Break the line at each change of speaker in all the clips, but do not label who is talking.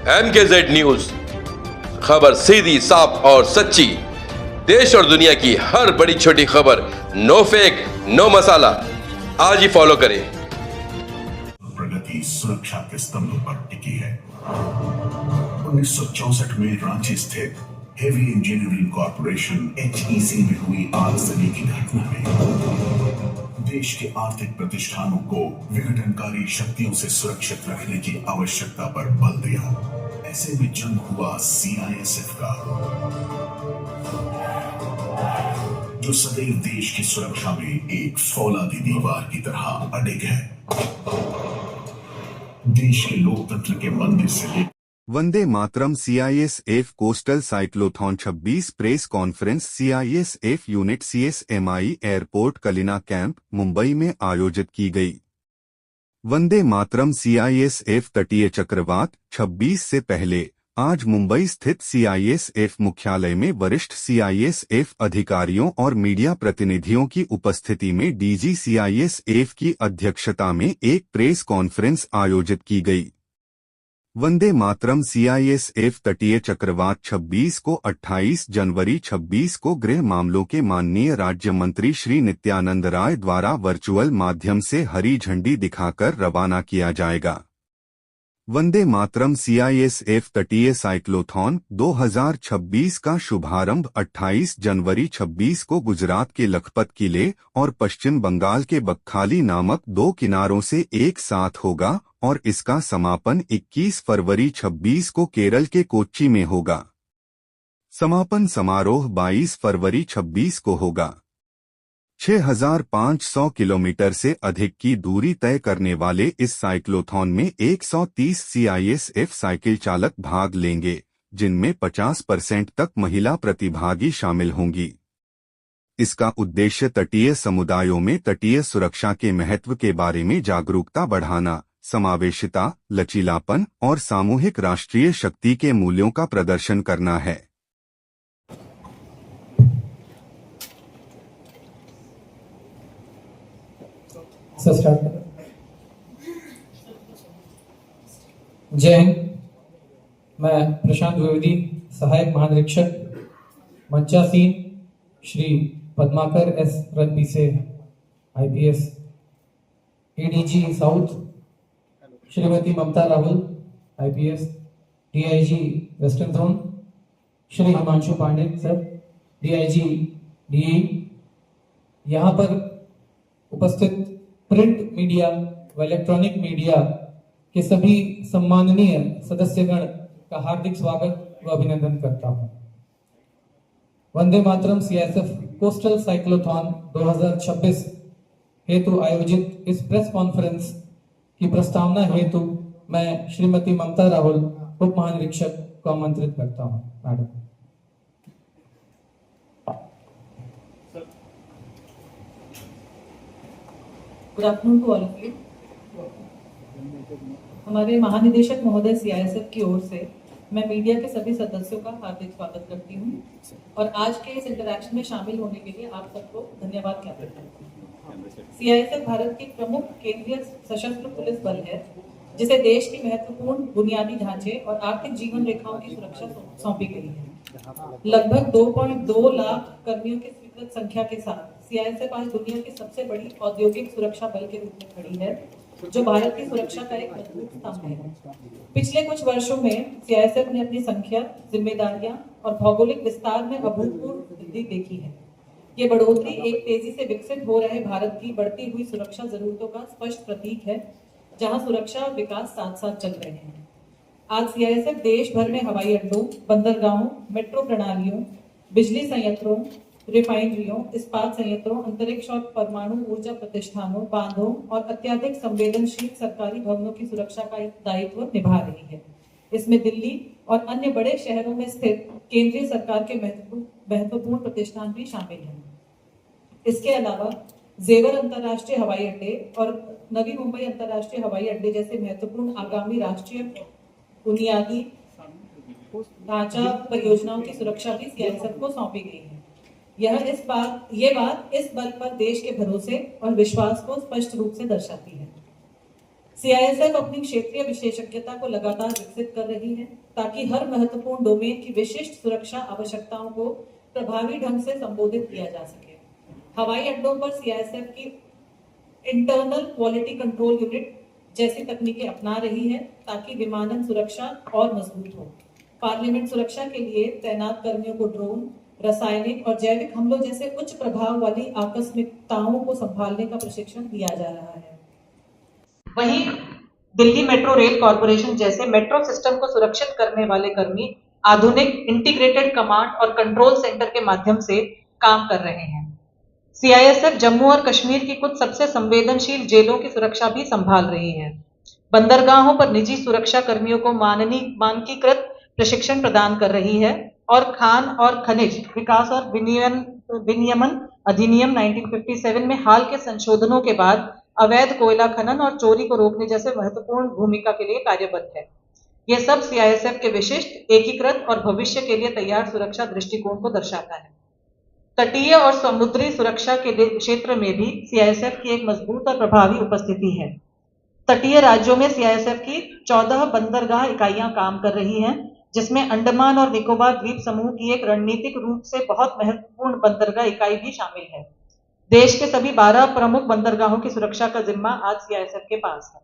MKZ news, खबर सीधी, साफ और सच्ची। देश और दुनिया की हर बड़ी छोटी खबर, नो फेक, नो मसाला। आज ही फॉलो करें।
प्रगति सुरक्षा के स्तंभ पर टिकी है। 1964 में रांची स्थित हेवी इंजीनियरिंग कॉर्पोरेशन HEC में हुई आगजनी की घटना में देश के आर्थिक प्रतिष्ठानों को विघटनकारी शक्तियों से सुरक्षित रखने की आवश्यकता पर बल दिया। ऐसे में जन्म हुआ CISF का, जो सदैव देश की सुरक्षा में एक फौलादी दीवार की तरह अडिग है। देश के लोकतंत्र के मंदिर से लेकर
Vande Mataram CISF coastal cyclothon 26 press conference CISF unit CSMI airport Kalina camp Mumbai में आयोजित की गई। वंदे मातरम CISF तटीय चक्रवात 26 से पहले आज मुंबई स्थित CISF मुख्यालय में वरिष्ठ CISF अधिकारियों और मीडिया प्रतिनिधियों की उपस्थिति में DG CISF की अध्यक्षता में एक प्रेस कॉन्फ्रेंस आयोजित की गई। वंदे मातरम CISF तटीय चक्रवात 26 को 28 जनवरी 26 को गृह मामलों के माननीय राज्य मंत्री श्री नित्यानंद राय द्वारा वर्चुअल माध्यम से हरी झंडी दिखाकर रवाना किया जाएगा। वंदे मातरम CISF तटीय साइक्लोथॉन 2026 का शुभारंभ 28 जनवरी 26 को गुजरात के लखपत किले और पश्चिम बंगाल के बकखाली नामक दो किनारों से एक साथ होगा और इसका समापन 21 फरवरी 26 को केरल के कोच्चि में होगा। समापन समारोह 22 फरवरी 26 को होगा। 6,500 किलोमीटर से अधिक की दूरी तय करने वाले इस साइक्लोथॉन में 130 CISF साइकिल चालक भाग लेंगे, जिनमें 50% तक महिला प्रतिभागी शामिल होंगी। इसका उद्देश्य तटीय समुदायों में तटीय सुरक्षा के महत्व के बारे में जागरूकता बढ़ाना, समावेशिता, लचीलापन और सामूहिक राष्ट्रीय शक्ति के मूल्यों का प्रदर्शन करना है।
जय हिंद। मैं प्रशांत द्विवेदी, सहायक महानिरीक्षक मंचासीन Shri Padmakar S Ranpise IPS, ADG south Shrimati Mamta Rahul IPS, DIG western zone Shri Himanshu Pandey sir DIG DE, यहाँ पर उपस्थित प्रिंट मीडिया व इलेक्ट्रॉनिक मीडिया के सभी सम्माननीय सदस्यगण का हार्दिक स्वागत व अभिनंदन करता हूं। Vande Mataram CISF coastal cyclothon 2026 हेतु आयोजित इस प्रेस कॉन्फ्रेंस की प्रस्तावना हेतु मैं श्रीमती ममता राहुल उप महानिरीक्षक को आमंत्रित करता हूं। Madam.
Good afternoon to all of you. हमारे महानिदेशक महोदय CISF की ओर से मैं मीडिया के सभी सदस्यों का हार्दिक स्वागत करती हूं और आज के इस इंटरैक्शन में शामिल होने के लिए आप सबको धन्यवाद ज्ञापित करती हूं। CISF भारत की प्रमुख केंद्रीय सशस्त्र पुलिस बल है, जिसे देश की महत्वपूर्ण बुनियादी ढांचे और आर्थिक जीवन रेखाओं की सुरक्षा सौंपी गई है। लगभग 2.2 लाख कर्मियों की स्वीकृत संख्या के साथ CISF आज दुनिया की सबसे बड़ी औद्योगिक सुरक्षा बल के रूप में खड़ी है, जो भारत की सुरक्षा का एक मजबूत स्तंभ है। पिछले कुछ वर्षों में CISF ने अपनी संख्या, जिम्मेदारियां और भौगोलिक विस्तार में अभूतपूर्व वृद्धि देखी है। ये बढ़ोतरी एक तेजी से विकसित हो रहे भारत की बढ़ती हुई सुरक्षा जरूरतों का स्पष्ट प्रतीक है, जहां सुरक्षा और विकास साथ साथ चल रहे हैं। आज CISF देश भर में हवाई अड्डों, बंदरगाहों, मेट्रो प्रणालियों, बिजली संयंत्रों, रिफाइनरियों, इस्पात संयंत्रों, अंतरिक्ष और परमाणु ऊर्जा प्रतिष्ठानों, बांधों और अत्यधिक संवेदनशील सरकारी भवनों की सुरक्षा का एक दायित्व निभा रही है। इसमें दिल्ली और अन्य बड़े शहरों में स्थित केंद्रीय सरकार के महत्वपूर्ण प्रतिष्ठान भी शामिल हैं। इसके अलावा जेवर अंतर्राष्ट्रीय हवाई अड्डे और नवी मुंबई अंतर्राष्ट्रीय हवाई अड्डे जैसे महत्वपूर्ण आगामी राष्ट्रीय बुनियादी ढांचा परियोजनाओं की सुरक्षा भी CISF को सौंपी गई है। ये बात इस बल पर देश के भरोसे और विश्वास को स्पष्ट रूप से दर्शाती है। सीआईएसएफ अपनी क्षेत्रीय विशेषज्ञता को लगातार विकसित कर रही है ताकि हर महत्वपूर्ण डोमेन की विशिष्ट सुरक्षा आवश्यकताओं को प्रभावी ढंग से संबोधित किया जा सके। हवाई अड्डों पर सीआईएसएफ की इंटरनल क्वालिटी कंट्रोल यूनिट जैसी तकनीकें अपना रही है ताकि विमानन सुरक्षा और मजबूत हो। पार्लियामेंट सुरक्षा के लिए तैनात कर्मियों को ड्रोन, रासायनिक और जैविक हमलों जैसे उच्च प्रभाव वाली आकस्मिकताओं को संभालने का प्रशिक्षण दिया जा रहा है। वहीं दिल्ली मेट्रो रेल कॉरपोरेशन जैसे मेट्रो सिस्टम को सुरक्षित करने वाले कर्मी आधुनिक इंटीग्रेटेड कमांड और कंट्रोल सेंटर के माध्यम से काम कर रहे हैं। सीआईएसएफ जम्मू और कश्मीर की कुछ सबसे संवेदनशील जेलों की सुरक्षा भी संभाल रही है। बंदरगाहों पर निजी सुरक्षा कर्मियों को मानकीकृत प्रशिक्षण प्रदान कर रही है और खान और खनिज विकास और विनियमन अधिनियम 1957 में हाल के संशोधनों के बाद अवैध कोयला खनन और चोरी को रोकने जैसे महत्वपूर्ण भूमिका के लिए कार्यबद्ध है। यह सब सीआईएसएफ के विशिष्ट, एकीकृत और भविष्य के लिए तैयार सुरक्षा दृष्टिकोण को दर्शाता है। तटीय और समुद्री सुरक्षा के क्षेत्र में भी सीआईएसएफ की एक मजबूत और प्रभावी उपस्थिति है। तटीय राज्यों में सीआईएसएफ की 14 बंदरगाह इकाइयां काम कर रही हैं, जिसमें अंडमान और निकोबार द्वीप समूह की एक रणनीतिक रूप से बहुत महत्वपूर्ण बंदरगाह इकाई भी शामिल है। देश के सभी 12 प्रमुख बंदरगाहों की सुरक्षा का जिम्मा आज सीआईएसएफ के पास है।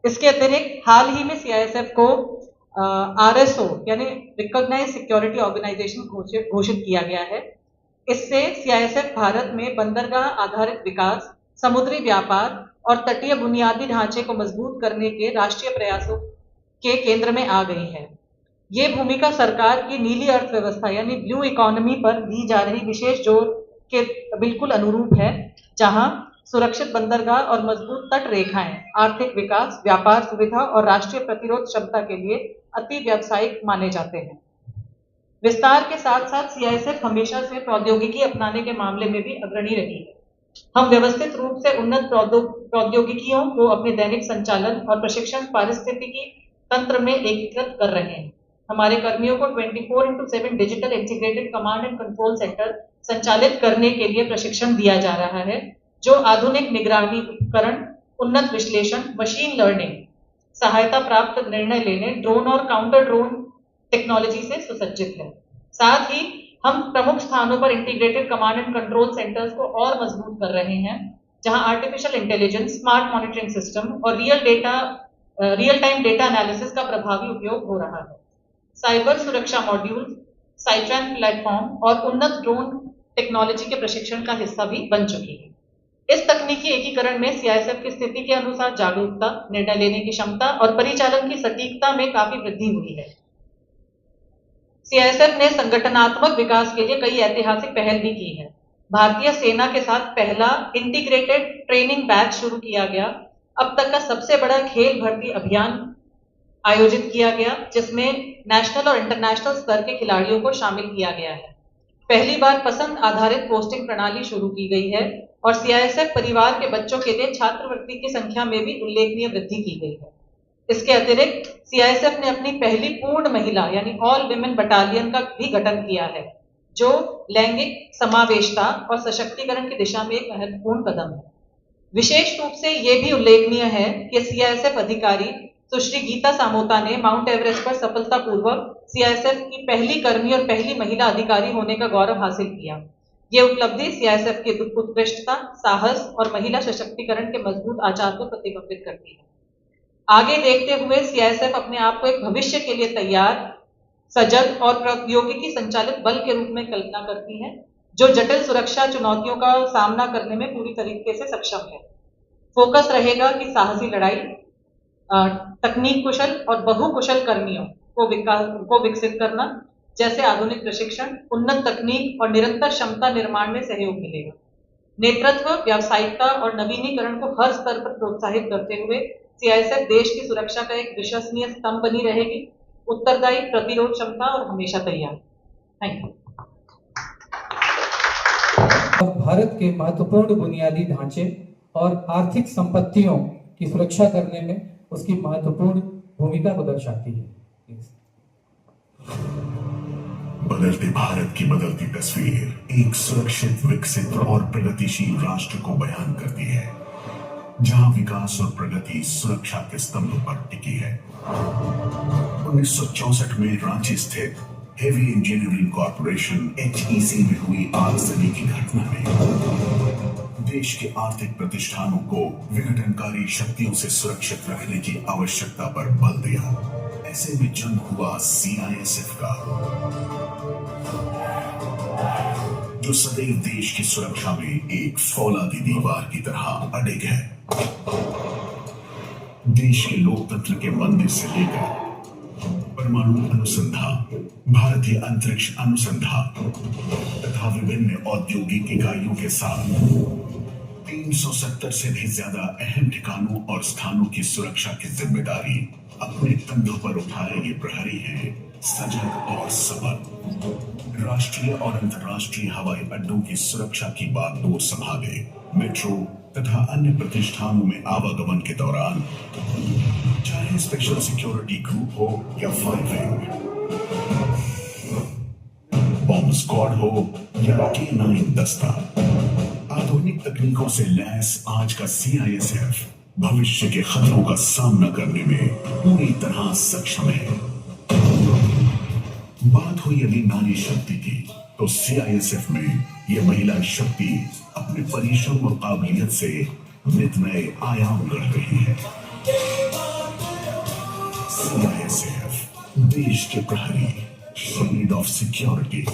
इसके अतिरिक्त हाल ही में सीआईएसएफ को आरएसओ यानी रिकॉग्नाइज्ड सिक्योरिटी ऑर्गेनाइजेशन घोषित किया गया है। इससे सीआईएसएफ भारत में बंदरगाह आधारित विकास, समुद्री व्यापार और तटीय बुनियादी ढांचे को मजबूत करने के राष्ट्रीय प्रयासों के केंद्र में आ गई है। ये भूमिका सरकार की नीली अर्थव्यवस्था यानी ब्लू इकोनॉमी पर दी जा रही विशेष जोर के बिल्कुल अनुरूप है, जहां सुरक्षित बंदरगाह और मजबूत तट रेखाएं आर्थिक विकास, व्यापार सुविधा और राष्ट्रीय प्रतिरोध क्षमता के लिए अति व्यावसायिक माने जाते हैं। विस्तार के साथ साथ सीआईएसएफ हमेशा से प्रौद्योगिकी अपनाने के मामले में भी अग्रणी रही है। हम व्यवस्थित रूप से उन्नत प्रौद्योगिकियों को अपने दैनिक संचालन और प्रशिक्षण पारिस्थितिकी तंत्र में एकीकृत कर रहे हैं। हमारे कर्मियों को 24/7 digital integrated command and control centre संचालित करने के लिए प्रशिक्षण दिया जा रहा है, जो आधुनिक निगरानी उपकरण, उन्नत विश्लेषण, मशीन लर्निंग, सहायता प्राप्त निर्णय लेने, ड्रोन और काउंटर ड्रोन टेक्नोलॉजी से सुसज्जित है। साथ ही हम प्रमुख स्थानों पर integrated command and control centres को और मजबूत कर रहे हैं, जहां artificial intelligence, smart monitoring system और रियल टाइम डेटा एनालिसिस का प्रभावी उपयोग हो रहा है। साइबर सुरक्षा मॉड्यूल, साइट्रैन प्लेटफॉर्म और उन्नत ड्रोन टेक्नोलॉजी के प्रशिक्षण का हिस्सा भी बन चुकी है। इस तकनीकी एकीकरण में सीआईएसएफ की स्थिति के अनुसार जागरूकता, निर्णय लेने की क्षमता और परिचालन की सटीकता में काफी वृद्धि हुई है। सीआईएसएफ ने संगठनात्मक विकास के लिए कई ऐतिहासिक पहल भी की है। भारतीय सेना के साथ पहला इंटीग्रेटेड ट्रेनिंग बैच शुरू किया गया। अब तक का सबसे बड़ा खेल भर्ती अभियान आयोजित किया गया, जिसमें नेशनल और इंटरनेशनल स्तर के खिलाड़ियों को शामिल किया गया है। पहली बार पसंद आधारित पोस्टिंग प्रणाली शुरू की गई है और सीआईएसएफ परिवार के बच्चों के लिए छात्रवृत्ति की संख्या में भी उल्लेखनीय वृद्धि की गई है। इसके अतिरिक्त सीआईएसएफ ने अपनी पहली पूर्ण महिला यानी ऑल विमेन बटालियन का भी गठन किया है, जो लैंगिक समावेशता और सशक्तिकरण की दिशा में एक महत्वपूर्ण कदम है। विशेष रूप से यह भी उल्लेखनीय है कि सीआईएसएफ अधिकारी सुश्री गीता सामोता ने माउंट एवरेस्ट पर सफलतापूर्वक सीआईएसएफ की पहली कर्मी और पहली महिला अधिकारी होने का गौरव हासिल किया। ये उपलब्धि सीआईएसएफ की उत्कृष्टता, साहस और महिला सशक्तिकरण के मजबूत आचार को प्रतिबिंबित करती है। आगे देखते हुए सीआईएसएफ अपने आप को एक भविष्य के लिए तैयार, सजग और प्रौद्योगिकी संचालित बल के रूप में कल्पना करती है, जो जटिल सुरक्षा चुनौतियों का सामना करने में पूरी तरीके से सक्षम है। फोकस रहेगा कि साहसी लड़ाई, तकनीक कुशल और बहुकुशल कर्मियों को विकसित करना, जैसे आधुनिक प्रशिक्षण, उन्नत तकनीक और निरंतर क्षमता निर्माण में सहयोग मिलेगा। नेतृत्व, व्यावसायिकता और नवीनीकरण को हर स्तर पर प्रोत्साहित करते हुए सीआईएसएफ देश की सुरक्षा का एक विश्वसनीय स्तंभ बनी रहेगी, उत्तरदायी, प्रतिरोध क्षमता और हमेशा तैयार। Thank you.
भारत के महत्वपूर्ण बुनियादी ढांचे और आर्थिक संपत्तियों की सुरक्षा करने में उसकी महत्वपूर्ण भूमिका को दर्शाती है।
बदलते भारत की बदलती तस्वीर एक सुरक्षित, विकसित और प्रगतिशील राष्ट्र को बयान करती है। जहां विकास और प्रगति सुरक्षा के स्तंभ पर टिकी है। 1964 में रांची स्थित हेवी इंजीनियरिंग कॉरपोरेशन HEC में हुई आगजनी की घटना में देश के आर्थिक प्रतिष्ठानों को विघटनकारी शक्तियों से सुरक्षित रखने की आवश्यकता पर बल दिया। ऐसे में जन्म हुआ CISF का, जो सदैव देश की सुरक्षा में एक फौलादी दीवार की तरह अडिग है। देश के लोकतंत्र के मंदिर से लेकर परमाणु अनुसंधान, भारतीय अंतरिक्ष अनुसंधान तथा विभिन्न औद्योगिक इकाइयों के साथ 370 से भी ज्यादा अहम ठिकानों और स्थानों की सुरक्षा की जिम्मेदारी अपने कंधों पर उठाए ये प्रहरी हैं सजग और सबल। राष्ट्रीय और अंतर्राष्ट्रीय हवाई अड्डों की सुरक्षा की बागडोर संभाले, मेट्रो तथा अन्य प्रतिष्ठानों में आवागमन के दौरान, चाहे स्पेशल सिक्योरिटी ग्रुप हो या फायरिंग, बॉम्ब स्क्वाड हो या K9 दस्ता, आधुनिक तकनीकों से लैस आज का CISF भविष्य के खतरों का सामना करने में पूरी तरह सक्षम है। बात हुई यदि नारी शक्ति की, तो CISF में यह महिला शक्ति अपने परिश्रम और काबिलियत से नित नए आयाम गढ़ रही है। CISF देश के प्रहरी, शील्ड ऑफ सिक्योरिटी,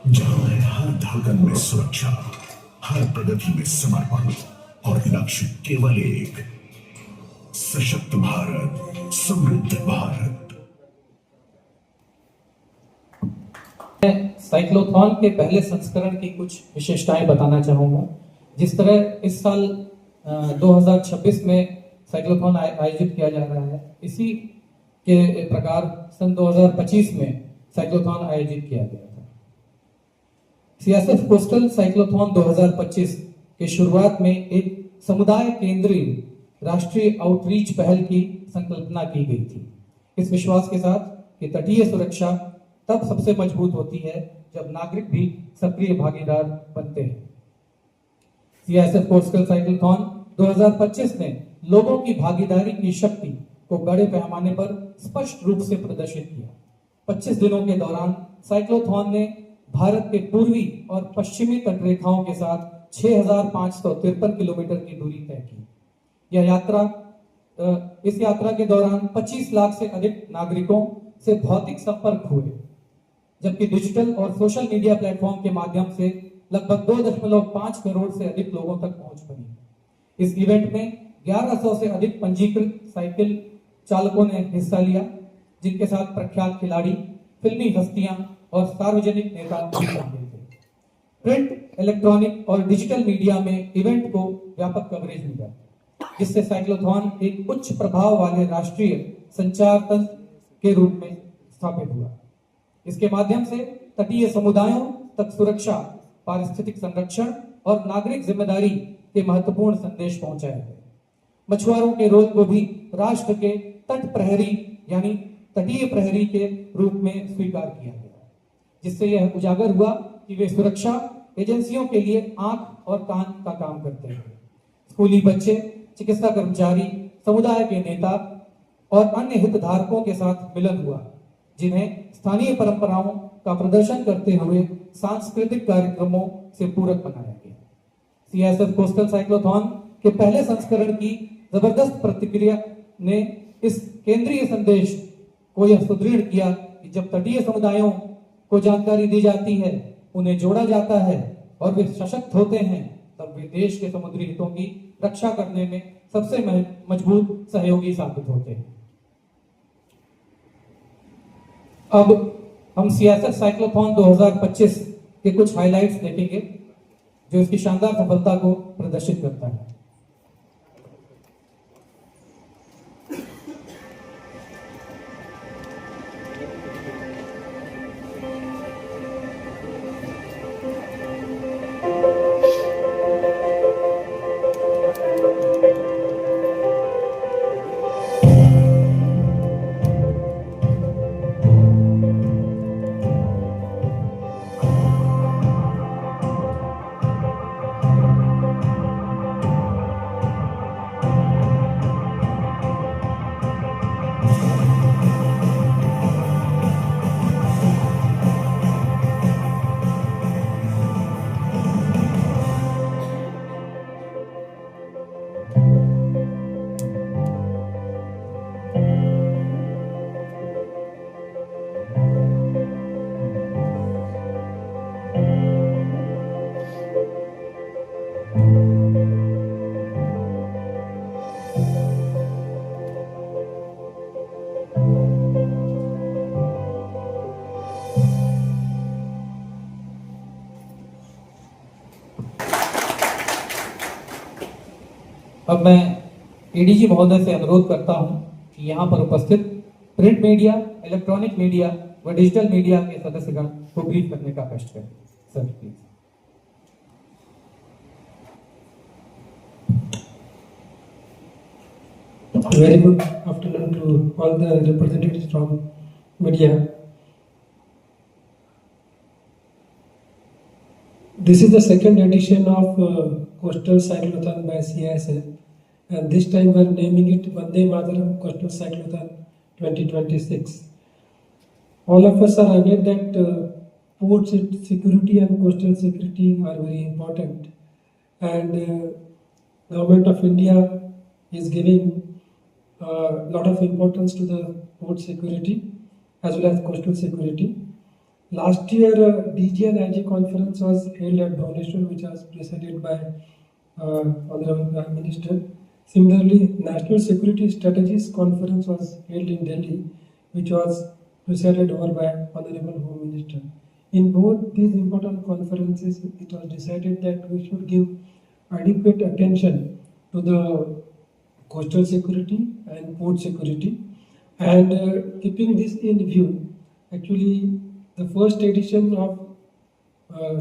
जहां है हर धड़कन में सुरक्षा, हर प्रगति में समर्पण और लक्ष्य केवल एक, सशक्त भारत, समृद्ध भारत।
साइक्लोथॉन के पहले संस्करण की कुछ विशेषताएं बताना चाहूंगा। जिस तरह इस साल 2026 में साइक्लोथॉन आयोजित किया जा रहा है, इसी के प्रकार सन 2025 में साइक्लोथॉन आयोजित किया गया था। CISF कोस्टल साइक्लोथॉन 2025 के शुरुआत में एक समुदाय केंद्रीय राष्ट्रीय आउटरीच पहल की संकल्पना की गई थी, इस विश्वास के साथ कि तटीय सुरक्षा तब सबसे मजबूत होती है जब नागरिक भी सक्रिय भागीदार बनते हैं। CISF कोस्टल साइक्लोथॉन 2025 ने लोगों की भागीदारी की शक्ति को बड़े पैमाने पर स्पष्ट रूप से प्रदर्शित किया। 25 दिनों के दौरान साइक्लोथॉन ने भारत के पूर्वी और पश्चिमी तटरेखाओं के साथ 6,553 किलोमीटर की दूरी तय की। इस यात्रा के दौरान 25 लाख से अधिक नागरिकों से भौतिक संपर्क हुए, जबकि डिजिटल और सोशल मीडिया प्लेटफॉर्म के माध्यम से लगभग 2.5 करोड़ से अधिक लोगों तक पहुंच बनी। इस इवेंट में 1100 से अधिक पंजीकृत साइकिल चालकों ने हिस्सा लिया, जिनके साथ प्रख्यात खिलाड़ी, फिल्मी हस्तियां और सार्वजनिक नेता भी शामिल थे। प्रिंट, इलेक्ट्रॉनिक और डिजिटल मीडिया में इवेंट को व्यापक कवरेज मिला, जिससे साइक्लोथॉन एक उच्च प्रभाव वाले राष्ट्रीय संचार तंत्र के रूप में स्थापित हुआ। इसके माध्यम से तटीय समुदायों तक सुरक्षा, पारिस्थितिक संरक्षण और नागरिक जिम्मेदारी के महत्वपूर्ण संदेश पहुंचाए गए। मछुआरों के रोल को भी राष्ट्र के तट प्रहरी यानी तटीय प्रहरी के रूप में स्वीकार किया गया, जिससे यह उजागर हुआ कि वे सुरक्षा एजेंसियों के लिए आंख और कान का काम करते हैं। स्कूली बच्चे, चिकित्सा कर्मचारी, समुदाय के नेता और अन्य हितधारकों के साथ मिलन हुआ, जिन्हें स्थानीय परंपराओं का प्रदर्शन करते हुए सांस्कृतिक कार्यक्रमों से पूरक बनाया गया। CISF कोस्टल साइक्लोथॉन के पहले संस्करण की जबरदस्त प्रतिक्रिया ने इस केंद्रीय संदेश को यह सुदृढ़ किया कि जब तटीय समुदायों को जानकारी दी जाती है, उन्हें जोड़ा जाता है और वे सशक्त होते हैं, तब वे देश के समुद्री हितों की रक्षा करने में सबसे मजबूत सहयोगी साबित होते हैं। अब हम CISF साइक्लोथॉन 2025 के कुछ हाइलाइट्स देखेंगे, जो इसकी शानदार सफलता को प्रदर्शित करता है। अब मैं एडीजी महोदय से अनुरोध करता हूं कि यहां पर उपस्थित प्रिंट मीडिया, इलेक्ट्रॉनिक मीडिया व डिजिटल मीडिया के सदस्यगण को ब्रीफ करने का कष्ट करें। Sir please.
Very good afternoon to all the representatives from media. This is the second edition of Coastal Cyclothon by CISF, and this time we are naming it Vande Mataram Coastal Cyclothon 2026. All of us are aware that port security and coastal security are very important, and Government of India is giving a lot of importance to the port security as well as coastal security. Last year, DG and IG conference was held at Bhubaneswar, which was presided by Honorable Prime Minister. Similarly, National Security Strategies Conference was held in Delhi, which was presided over by Honorable Home Minister. In both these important conferences, it was decided that we should give adequate attention to the coastal security and port security, and keeping this in view, actually the first edition of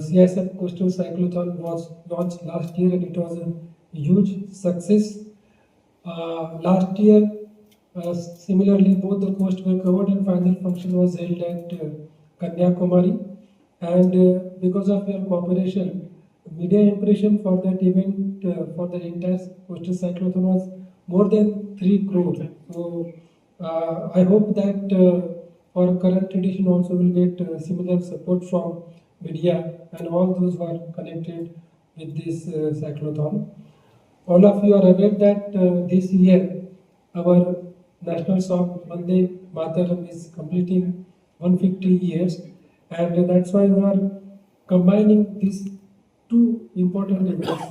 CISF Coastal Cyclothon was launched last year, and it was a huge success. Last year, similarly, both the coasts were covered, and final function was held at Kanyakumari, and because of your cooperation, media impression for that event, for the entire Coastal Cyclothon was more than 3 crore. So I hope that for current edition also will get similar support from media and all those who are connected with this cyclothon. All of you are aware that this year our national song Vande Mataram is completing 150 years, and that's why we are combining these two important events.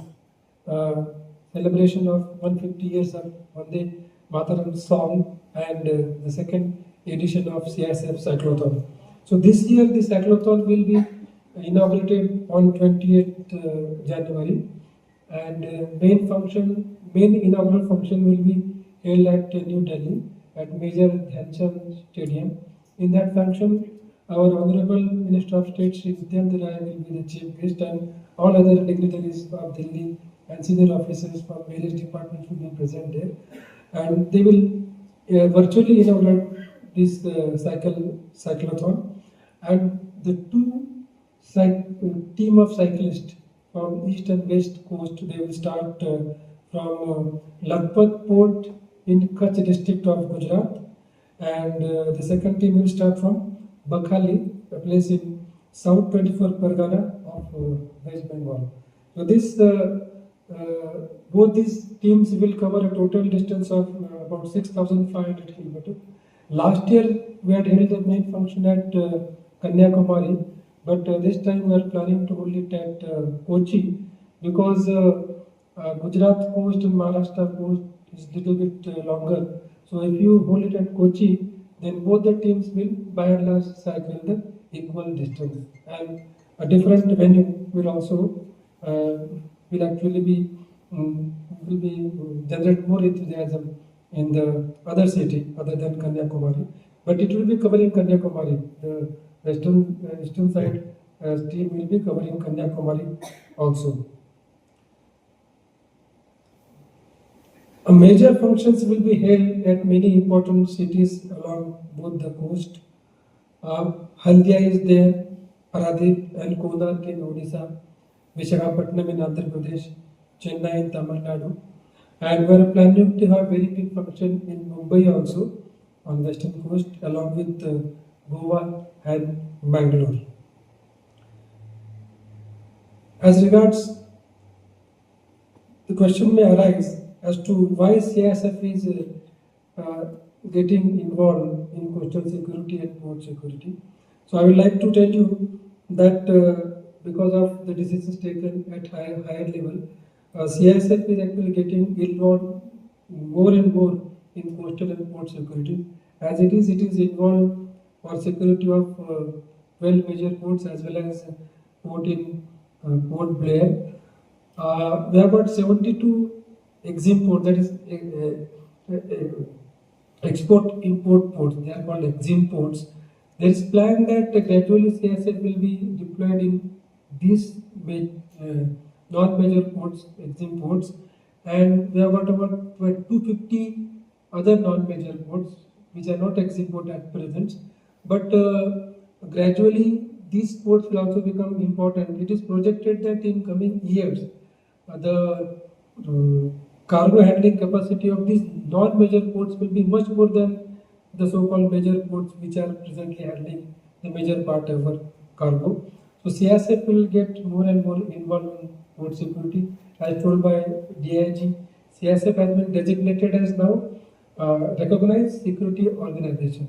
Celebration of 150 years of Vande Mataram song and the second edition of CISF Cyclothon. So this year the cyclothon will be inaugurated on 28th January, and main inaugural function will be held at New Delhi at Major Dhyan Chand Stadium. In that function, our Honorable Minister of State Shri Vidyendra Rai will be the chief guest, and all other dignitaries of Delhi and senior officers from various departments will be present there, and they will virtually inaugurate this cyclothon. And the team of cyclists from east and west coast, they will start from Lakhpat port in Kutch district of Gujarat, and the second team will start from Bakhali, a place in South 24 Pargana of West Bengal. So this both these teams will cover a total distance of about 6,500 kilometers. Last year we had held the main function at Kanyakumari, but this time we are planning to hold it at Kochi, because Gujarat coast and Maharashtra coast is a little bit longer. So if you hold it at Kochi, then both the teams will by and large cycle the equal distance, and a different venue will also will actually be generate more enthusiasm in the other city other than Kanyakumari, but it will be covering Kanyakumari. The eastern side team will be covering Kanyakumari also. Major functions will be held at many important cities along both the coast. Haldia is there, Paradip and Konark in Odisha, Visakhapatnam in Andhra Pradesh, Chennai in Tamil Nadu, and we are planning to have very big function in Mumbai also on western coast, along with Goa and Bangalore. As regards, the question may arise as to why CISF is getting involved in coastal security and port security. So I would like to tell you that because of the decisions taken at higher level, CISF is actually getting involved more and more in coastal and port security. As it is involved for security of 12 major ports as well as port in Port Blair. We have got 72 exim port, that is export import ports. They are called exim ports. There is plan that gradually CISF will be deployed in these non-major ports, exim ports, and we have got about 250 other non-major ports which are not exim port at present, but gradually these ports will also become important. It is projected that in coming years the cargo handling capacity of these non-major ports will be much more than the so-called major ports which are presently handling the major part of our cargo. So CISF will get more and more involved in port security. As told by DIG, CISF has been designated as now recognized security organization.